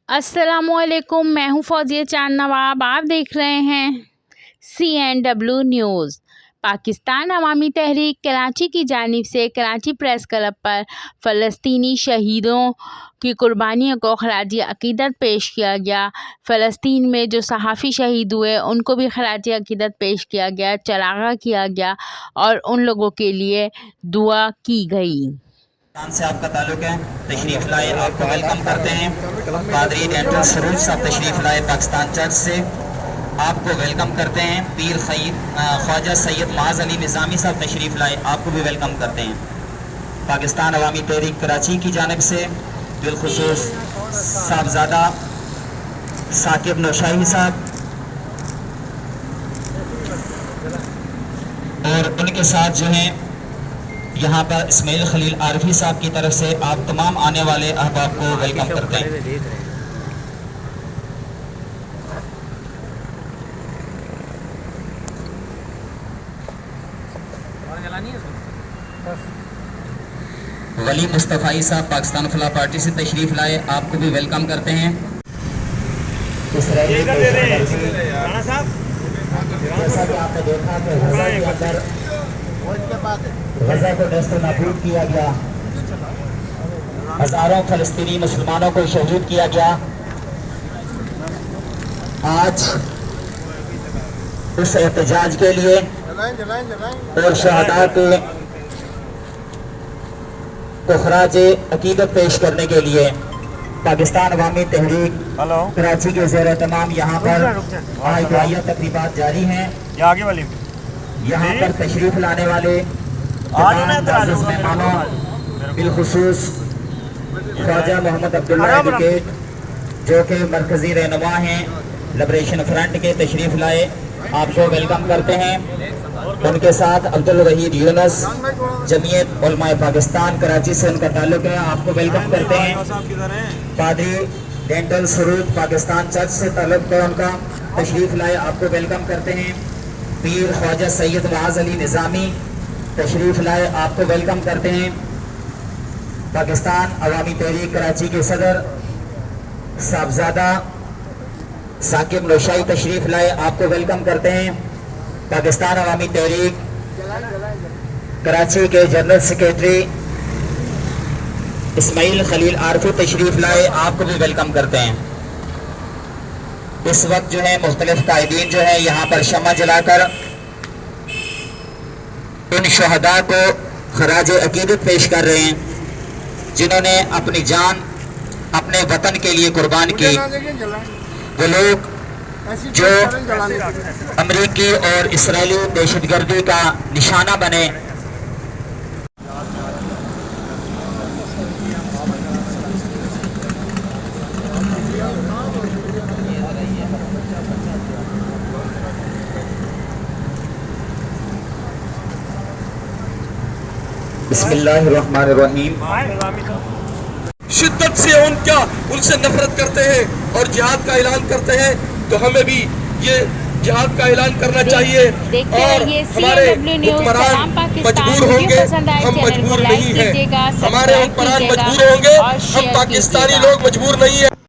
अस्सलामुअलैकुम, मैं हूं फौजिया चांद नवाब। आप देख रहे हैं CNW न्यूज़। पाकिस्तान अवामी तहरीक कराची की जानिब से कराची प्रेस क्लब पर फ़लस्तीनी शहीदों की कुर्बानियों को खराज अक़ीदत पेश किया गया। फ़लस्तीन में जो सहाफ़ी शहीद हुए उनको भी खराज अक़ीदत पेश किया गया, चराग़ा किया गया और उन लोगों के लिए दुआ की गई। से आपका ताल्लुक है, तशरीफ लाए, आपको वेलकम करते हैं। पादरी डेंटल सरूज साहब तशरीफ लाए पाकिस्तान चर्च से, आपको वेलकम करते हैं। पीर ख्वाजा सैयद माज अली निज़ामी साहब तशरीफ लाए, आपको भी वेलकम करते हैं। पाकिस्तान अवामी तहरीक कराची की जानिब से बिलखुसूस साहबजादा साकिब नौशाही साहब और उनके साथ जो हैं यहाँ पर इस्माइल खलील आरफी साहब की तरफ से आप तमाम आने वाले अहबाब को वेलकम करते हैं। वली मुस्तफ़ाई साहब पाकिस्तान फलाह पार्टी से तशरीफ लाए, आपको भी वेलकम करते हैं। जैसा कि आपने देखा कि गज़ा को नस्त नाबूद किया गया, हज़ारों फ़लस्तीनी मुसलमानों को शहीद किया गया। आज उस एहतजाज के लिए और शहादा को खराज अक़ीदत पेश करने के लिए पाकिस्तान अवामी तहरीक कराची के ज़ेर तमाम यहाँ पर आइया तकरीबात जारी हैं। यहाँ पर तशरीफ लाने वाले मेहमानों बिलखुसूस ख्वाजा मोहम्मद अब्दुल्ला एडवोकेट जो कि मरकज़ी रहनुमा हैं लिबरेशन फ्रंट के, तशरीफ लाए, आपको वेलकम करते हैं। उनके साथ अब्दुल वहीद यूनुस जमीयत उलमाए पाकिस्तान कराची से उनका ताल्लुक है, आपको वेलकम करते हैं। पादरी डेंटल सरूज पाकिस्तान चर्च से ताल्लुक है उनका, तशरीफ लाए, आपको वेलकम करते हैं। पीर ख्वाजा सैयद माज अली निज़ामी तशरीफ लाए, आपको वेलकम करते हैं। पाकिस्तान अवामी तहरीक कराची के सदर साहबजादा साकिब नौशाही तशरीफ लाए, आपको वेलकम करते हैं। पाकिस्तान अवामी तहरीक कराची के जनरल सेक्रेटरी इस्माइल खलील आरफी तशरीफ लाए, आपको भी वेलकम करते हैं। इस वक्त जो है मुख्तलिफ कायदीन जो है यहाँ पर शम्मा जलाकर इन शहदा को खराज अक़ीदत पेश कर रहे हैं, जिन्होंने अपनी जान अपने वतन के लिए कुर्बान की। वो लोग जो अमरीकी और इसराइली दहशतगर्दी का निशाना बने, बिस्मिल्लाहिर्रहमानिर्रहीम। शिद्दत से उनसे नफरत करते हैं और जिहाद का ऐलान करते हैं, तो हमें भी ये जिहाद का ऐलान करना चाहिए। और हमारे हुक्मरान मजबूर होंगे, हम मजबूर नहीं हैं। हमारे हुक्मरान मजबूर होंगे, हम पाकिस्तानी लोग मजबूर नहीं हैं।